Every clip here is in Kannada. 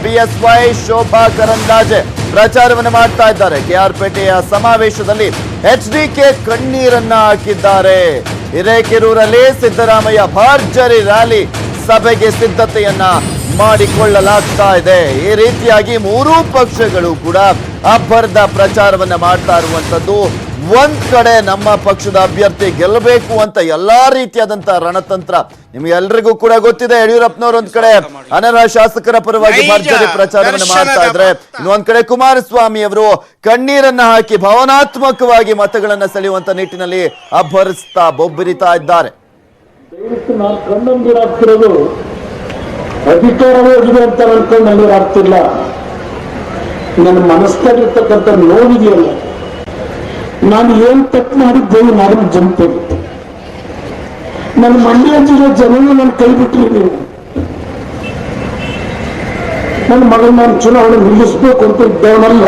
ಬಿಎಸ್ವೈ ಶೋಭಾ ಕರಂದ್ಲಾಜೆ ಪ್ರಚಾರವನ್ನು ಮಾಡ್ತಾ ಇದ್ದಾರೆ. ಕೆಆರ್ಪೇಟೆಯ ಸಮಾವೇಶದಲ್ಲಿ ಎಚ್ಡಿಕೆ ಕಣ್ಣೀರನ್ನ ಹಾಕಿದ್ದಾರೆ. ಹಿರೇಕೆರೂರಲ್ಲಿ ಸಿದ್ದರಾಮಯ್ಯ ಭರ್ಜರಿ ರ್ಯಾಲಿ ಸಭೆಗೆ ಸಿದ್ಧತೆಯನ್ನ ಮಾಡಿಕೊಳ್ಳಲಾಗ್ತಾ ಇದೆ. ಈ ರೀತಿಯಾಗಿ ಮೂರೂ ಪಕ್ಷಗಳು ಕೂಡ ಅಬ್ಬರದ ಪ್ರಚಾರವನ್ನ ಮಾಡ್ತಾ ಇರುವಂತದ್ದು. ಒಂದ್ ಕಡೆ ನಮ್ಮ ಪಕ್ಷದ ಅಭ್ಯರ್ಥಿ ಗೆಲ್ಲಬೇಕು ಅಂತ ಎಲ್ಲಾ ರೀತಿಯಾದಂತಹ ರಣತಂತ್ರ ನಿಮ್ಗೆಲ್ರಿಗೂ ಕೂಡ ಗೊತ್ತಿದೆ. ಯಡಿಯೂರಪ್ಪನವರು ಒಂದ್ ಕಡೆ ಅನರ್ಹ ಶಾಸಕರ ಪರವಾಗಿ ಭರ್ಜರಿ ಪ್ರಚಾರವನ್ನು ಮಾಡ್ತಾ ಇದ್ರೆ, ಇನ್ನೊಂದ್ ಕಡೆ ಕುಮಾರಸ್ವಾಮಿ ಅವರು ಕಣ್ಣೀರನ್ನ ಹಾಕಿ ಭಾವನಾತ್ಮಕವಾಗಿ ಮತಗಳನ್ನ ಸೆಳೆಯುವಂತ ನಿಟ್ಟಿನಲ್ಲಿ ಅಬ್ಬರಿಸ್ತಾ ಬೊಬ್ಬಿರಿತಾ ಇದ್ದಾರೆ. ಅಧಿಕಾರವೇ ಇದೆ ಅಂತ ಅನ್ಕೊಂಡು ನನಗೆ ಆಗ್ತಿಲ್ಲ. ನನ್ನ ಮನಸ್ಸಾಗಿರ್ತಕ್ಕಂಥ ನೋವಿದೆಯಲ್ಲ, ನಾನು ಏನ್ ತಪ್ಪು ಮಾಡಿದ್ದೇನೆ ನಾನು ಜನತೆ, ನನ್ನ ಮಂಡ್ಯ ಜಿಲ್ಲೆ ಜನನ ನನ್ನ ಕೈ ಬಿಟ್ರಿ ನೀವು. ನನ್ನ ಮಗನ ನಾನು ಚುನಾವಣೆ ನಿಲ್ಲಿಸ್ಬೇಕು ಅಂತ ಇದ್ದವನಲ್ಲ,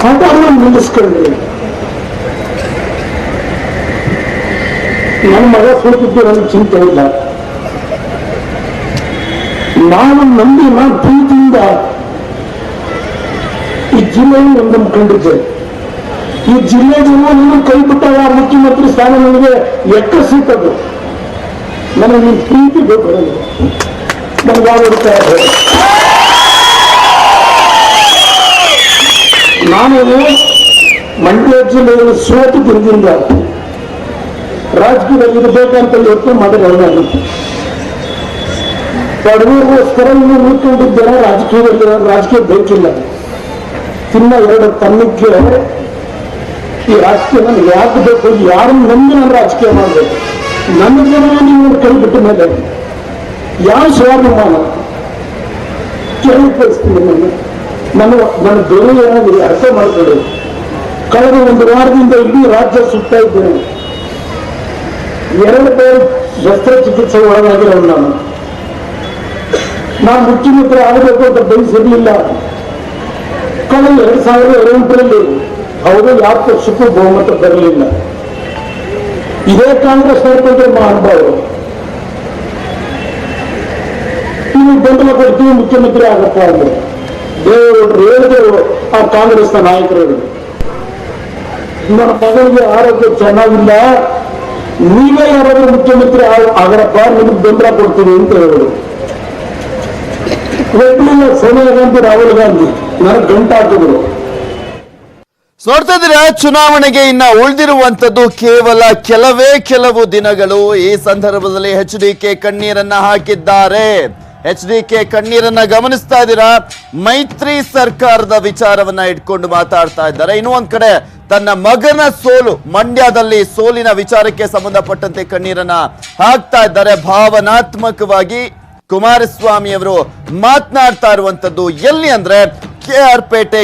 ಹಾಗಾಗಿ ನಿಲ್ಲಿಸ್ಕೊಂಡ್ರಿ. ನನ್ನ ಮಗ ಸೋತಿದ್ದು ನನಗೆ ಚಿಂತೆ ಇಲ್ಲ. ನಾನು ನಂಬಿ ನಾನು ಪ್ರೀತಿಯಿಂದ ಈ ಜಿಲ್ಲೆಯನ್ನು ನಂಬಿಕೊಂಡಿದ್ದೆ. ಈ ಜಿಲ್ಲೆ ಜನ ನೀನು ಕೈ ಬಿಟ್ಟಾಗ ಮುಖ್ಯಮಂತ್ರಿ ಸ್ಥಾನ ನನಗೆ ಎಕ್ಕ ಸಿಕ್ಕದು. ನನಗೆ ನೀನು ಪ್ರೀತಿ ಬೇಕು, ನನಗಾಗುತ್ತಾ ಇದೆ. ನಾನು ಮಂಡ್ಯ ಜಿಲ್ಲೆಯಲ್ಲಿ ಸೋತು ದಿನದಿಂದ ರಾಜಕೀಯದಲ್ಲಿ ಇರಬೇಕಂತ ಯೋಚನೆ ಮಾಡಿರೋದು. ಬಡವರಿಗೋಸ್ಕರ ನೀವು ಉಳ್ಕೊಂಡಿದ್ದೀರ ರಾಜಕೀಯದಲ್ಲಿ. ರಾಜಕೀಯ ಬೇಕಿಲ್ಲ. ಇನ್ನ ಎರಡು ತನ್ನಕ್ಕೆ ಈ ರಾಜಕೀಯ ನನಗೆ ಯಾಕೆ ಬೇಕು, ಯಾರನ್ನು ನಂಬಿ ನಾನು ರಾಜಕೀಯ ಮಾಡಬೇಕು. ನನ್ನ ಜನ ನೀವು ಕೈ ಬಿಟ್ಟ ಮೇಲೆ ಯಾವ ಸ್ವಾಭಿಮಾನ ಕೇಳಿಸ್ತೀನಿ. ನನ್ನ ಬೆಲೆ ಏನಾಗಿದೆ ಅರ್ಥ ಮಾಡ್ಕೊಳ್ಳಿ. ಕಳೆದ ಒಂದು ವಾರದಿಂದ ಇಡೀ ರಾಜ್ಯ ಸುತ್ತಾ ಇದ್ದೇನೆ. 2 ಬಾರಿ ಶಸ್ತ್ರಚಿಕಿತ್ಸೆ ಒಳಗಾಗಿರೋದು ನಾನು ಮುಖ್ಯಮಂತ್ರಿ ಆಗಬೇಕು ಅಂತ ಬಯಸಿರಲಿಲ್ಲ. ಕಳೆದ 2008ರಲ್ಲಿ ಅವರು ಯಾವ ಪಕ್ಷಕ್ಕೂ ಬಹುಮತ ಬರಲಿಲ್ಲ. ಇದೇ ಕಾಂಗ್ರೆಸ್ ನೋಡ್ಕೊಂಡ್ರೆ ಅನುಭವ. ನೀವು ಬೆಂಬಲ ಕೊಡ್ತೀವಿ ಮುಖ್ಯಮಂತ್ರಿ ಆಗಪ್ಪ ಅಂದ್ರೆ ದೇವರು ಹೇಳಿದವರು ಆ ಕಾಂಗ್ರೆಸ್ನ ನಾಯಕರು. ನನ್ನ ಮಗಳಿಗೆ ಆರೋಗ್ಯ ಚೆನ್ನಾಗಿಲ್ಲ, ನೀವೇ ಯಾರಾದ್ರೂ ಮುಖ್ಯಮಂತ್ರಿ ಆಗರಪ್ಪ, ನಿಮಗೆ ಬೆಂಬಲ ಕೊಡ್ತೀವಿ ಅಂತ ಹೇಳಿದ್ರು. ಸೋನಿಯಾ ಗಾಂಧಿ, ರಾಹುಲ್ ಗಾಂಧಿ ನನಗೆ ಗಂಟು ಹಾಕಿದ್ರು. ನೋಡ್ತಾ ಇದ್ರೆ ಚುನಾವಣೆಗೆ ಇನ್ನ ಉಳಿದಿರುವಂತದ್ದು ಕೇವಲ ಕೆಲವು ದಿನಗಳು. ಈ ಸಂದರ್ಭದಲ್ಲಿ ಎಚ್ಡಿಕೆ ಕಣ್ಣೀರನ್ನ ಹಾಕಿದ್ದಾರೆ. ಎಚ್ಡಿಕೆ ಕಣ್ಣೀರನ್ನ ಗಮನಿಸ್ತಾ ಇದ್ದೀರಾ. ಮೈತ್ರಿ ಸರ್ಕಾರದ ವಿಚಾರವನ್ನ ಇಟ್ಕೊಂಡು ಮಾತಾಡ್ತಾ ಇದ್ದಾರೆ. ಇನ್ನೂ ಒಂದ್ ಕಡೆ ತನ್ನ ಮಗನ ಸೋಲು, ಮಂಡ್ಯದಲ್ಲಿ ಸೋಲಿನ ವಿಚಾರಕ್ಕೆ ಸಂಬಂಧಪಟ್ಟಂತೆ ಕಣ್ಣೀರನ್ನ ಹಾಕ್ತಾ ಇದ್ದಾರೆ. ಭಾವನಾತ್ಮಕವಾಗಿ ಕುಮಾರಸ್ವಾಮಿ ಅವರು ಮಾತನಾಡ್ತಾ ಇರುವಂತದ್ದು ಎಲ್ಲಿ ಅಂದ್ರೆ ಕೆಆರ್ಪೇಟೆ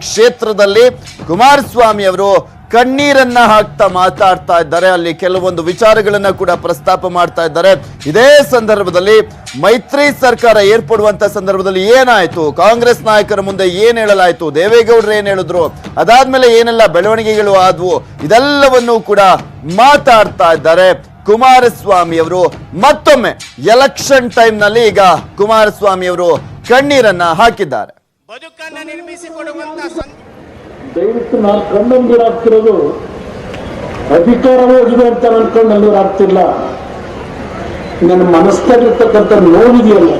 ಕ್ಷೇತ್ರದಲ್ಲಿ ಕುಮಾರಸ್ವಾಮಿ ಅವರು ಕಣ್ಣೀರನ್ನ ಹಾಕ್ತಾ ಮಾತಾಡ್ತಾ ಇದ್ದಾರೆ. ಅಲ್ಲಿ ಕೆಲವೊಂದು ವಿಚಾರಗಳನ್ನ ಕೂಡ ಪ್ರಸ್ತಾಪ ಮಾಡ್ತಾ ಇದ್ದಾರೆ. ಇದೇ ಸಂದರ್ಭದಲ್ಲಿ ಮೈತ್ರಿ ಸರ್ಕಾರ ಏರ್ಪಡುವಂತ ಸಂದರ್ಭದಲ್ಲಿ ಏನಾಯ್ತು, ಕಾಂಗ್ರೆಸ್ ನಾಯಕರ ಮುಂದೆ ಏನ್ ಹೇಳಲಾಯ್ತು, ದೇವೇಗೌಡರು ಏನ್ ಹೇಳಿದ್ರು, ಅದಾದ್ಮೇಲೆ ಏನೆಲ್ಲ ಬೆಳವಣಿಗೆಗಳು ಆದ್ವು, ಇದೆಲ್ಲವನ್ನೂ ಕೂಡ ಮಾತಾಡ್ತಾ ಇದ್ದಾರೆ ಕುಮಾರಸ್ವಾಮಿ ಅವರು. ಮತ್ತೊಮ್ಮೆ ಎಲೆಕ್ಷನ್ ಟೈಮ್ ನಲ್ಲಿ ಈಗ ಕುಮಾರಸ್ವಾಮಿ ಅವರು ಕಣ್ಣೀರನ್ನ ಹಾಕಿದ್ದಾರೆ. ದಯವಿಟ್ಟು ನಾನು ಕಣ್ಣಂದಿರಾಗ್ತಿರೋದು ಅಧಿಕಾರವೇ ಇದೆ ಅಂತ ಅನ್ಕೊಂಡು ನನಗೆ ಆಗ್ತಿಲ್ಲ. ನನ್ನ ಮನಸ್ಸಾಗಿರ್ತಕ್ಕಂಥ ನೋವಿದೆಯಲ್ಲ,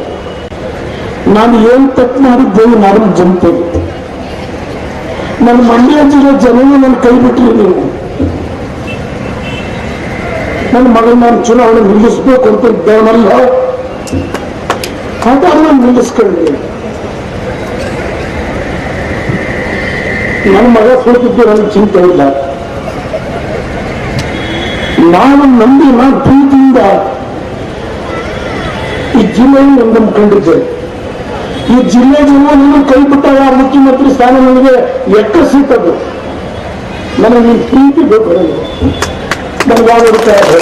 ನಾನು ಏನ್ ತಪ್ಪು ಮಾಡಿದ್ದೇನೆ ನಾನು ಜನತೆ, ನನ್ನ ಮಂಡ್ಯ ಜಿಲ್ಲೆ ಜನನೇ ನನ್ನ ಕೈ ಬಿಟ್ರಿ ನೀವು. ನನ್ನ ಮಗನ ನಾನು ಚುನಾವಣೆ ನಿಲ್ಲಿಸ್ಬೇಕು ಅಂತ ಇದ್ದವನಲ್ಲ, ಹಾಗಾಗಿ ನಿಲ್ಲಿಸ್ಕೊಂಡ್ರಿ. ನನ್ನ ಮಗ ಸೋತಿದ್ದು ನನಗೆ ಚಿಂತೆ ಇಲ್ಲ. ನಾನು ನಂಬಿ ನಾನು ಪ್ರೀತಿಯಿಂದ ಈ ಜಿಲ್ಲೆಯನ್ನು ನಂಬಿಕೊಂಡಿದ್ದೆ. ಈ ಜಿಲ್ಲೆ ಜನ ನೀನು ಕೈ ಬಿಟ್ಟಾಗ ಮುಖ್ಯಮಂತ್ರಿ ಸ್ಥಾನ ನನಗೆ ಎಕ್ಕ ಸಿಕ್ಕದು. ನನಗೆ ನೀನು ಪ್ರೀತಿ ಬೇಕು, ನನಗಾಗುತ್ತಾ ಇದೆ.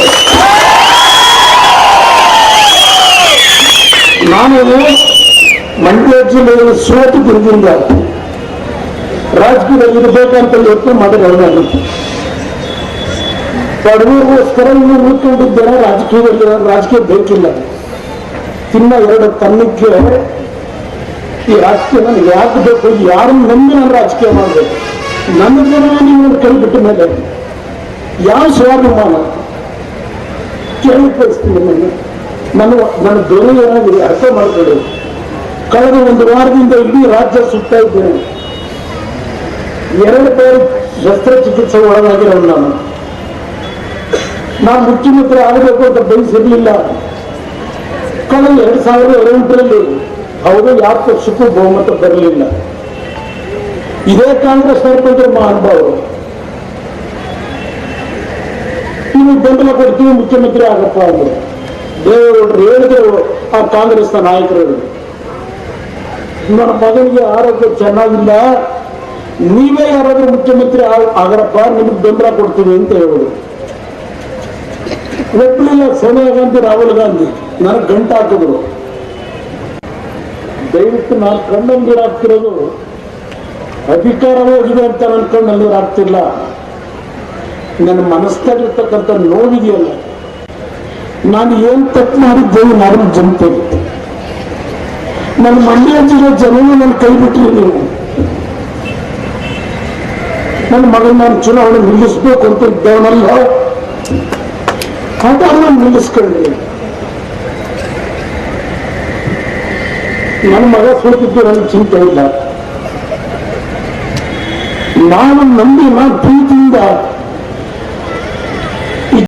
ನಾನು ಮಂಡ್ಯ ಜಿಲ್ಲೆಯಲ್ಲಿ ಸೋತು ದಿನದಿಂದ ರಾಜಕೀಯದಲ್ಲಿ ಇರಬೇಕಂತ ಯೋಚನೆ ಮಾಡಿರೋದು. ಬಡವರಿಗೋಸ್ಕರ ನೀವು ಉಳ್ಕೊಂಡಿದ್ದೀರ ರಾಜಕೀಯದಲ್ಲಿ. ರಾಜಕೀಯ ಬೇಕಿಲ್ಲ. ತಿನ್ನ ಎರಡು ತನ್ನಕ್ಕೆ ಈ ರಾಜಕೀಯ ನನಗೆ ಯಾಕೆ ಬೇಕು, ಯಾರನ್ನು ನಂಬಿ ನಾನು ರಾಜಕೀಯ ಮಾಡಬೇಕು? ನನ್ನ ಜನ ನೀವು ಕೈ ಬಿಟ್ಟ ಮೇಲೆ ಯಾವ ಸ್ವಾಭಿಮಾನ ಕೇಳಿ ಬಯಸ್ತೀನಿ. ನನ್ನ ಧ್ವನಿ ಏನಾಗಿದೆ ಅರ್ಥ ಮಾಡ್ಕೊಳ್ಳಿ. ಕಳೆದ ಒಂದು ವಾರದಿಂದ ಇಡೀ ರಾಜ್ಯ ಸುತ್ತಾ ಇದ್ದೇನೆ. 2 ಬಾರಿ ಶಸ್ತ್ರಚಿಕಿತ್ಸೆ ಒಳಗಾಗಿರೋದು ನಾನು ಮುಖ್ಯಮಂತ್ರಿ ಆಗಬೇಕು ಅಂತ ಬಯಸಿರ್ಲಿಲ್ಲ. ಕಳೆದ 2008ರಲ್ಲಿ ಅವರು ಯಾವ ಪಕ್ಷಕ್ಕೂ ಬಹುಮತ ಬರಲಿಲ್ಲ. ಇದೇ ಕಾಂಗ್ರೆಸ್ ಬಂದ್ರೆ ಮಹಾನುಭಾವರು ನೀವು ಬೆಂಬಲ ಕೊಡ್ತೀವಿ ಮುಖ್ಯಮಂತ್ರಿ ಆಗಪ್ಪ ಅಂದ್ರೆ ದೇವೇಗೌಡರು ಹೇಳಿದ್ರು. ಆ ಕಾಂಗ್ರೆಸ್ನ ನಾಯಕರು ನನ್ನ ಮಗನಿಗೆ ಆರೋಗ್ಯ ಚೆನ್ನಾಗಿಲ್ಲ, ನೀವೇ ಯಾರಾದ್ರೂ ಮುಖ್ಯಮಂತ್ರಿ ಆಗರಪ್ಪ, ನಿಮಗೆ ಬೆಂಬಲ ಕೊಡ್ತೀವಿ ಅಂತ ಹೇಳಿದ್ರು. ಒಪ್ಪಲಿಲ್ಲ ಸೋನಿಯಾ ಗಾಂಧಿ, ರಾಹುಲ್ ಗಾಂಧಿ ನನಗೆ ಗಂಟು ಹಾಕಿದ್ರು. ದಯವಿಟ್ಟು ನಾನು ಕಣ್ಣಲ್ಲಿ ನೀರು ಹಾಕ್ತಿರೋದು ಅಧಿಕಾರ ಹೋಗಿದೆ ಅಂತ ನನ್ನ ಕಣ್ಣಲ್ಲಿ ನೀರು ಹಾಕ್ತಿಲ್ಲ. ನನ್ನ ಮನಸ್ಸಿನಲ್ಲಿರ್ತಕ್ಕಂಥ ನೋವಿದೆಯಲ್ಲ, ನಾನು ಏನ್ ತಪ್ಪು ಮಾಡಿದ್ದೇನೆ ನಾನು ಜನತೆ, ನನ್ನ ಮಂಡ್ಯ ಜಿಲ್ಲೆ ಜನರು ನನ್ನ ಕೈ ಬಿಟ್ಟರೆ ನೀವು ನನ್ನ ಮಗನ ನಾನು ಚುನಾವಣೆ ನಿಲ್ಲಿಸ್ಬೇಕು ಅಂತ ಇದ್ದವನಲ್ಲ, ಅದನ್ನು ನಿಲ್ಲಿಸ್ಕೊಂಡ್ರಿ. ನನ್ನ ಮಗ ಸೋತಿದ್ದು ನನಗೆ ಚಿಂತೆ ಇಲ್ಲ. ನಾನು ನಂಬಿ ನಾನು ಪ್ರೀತಿಯಿಂದ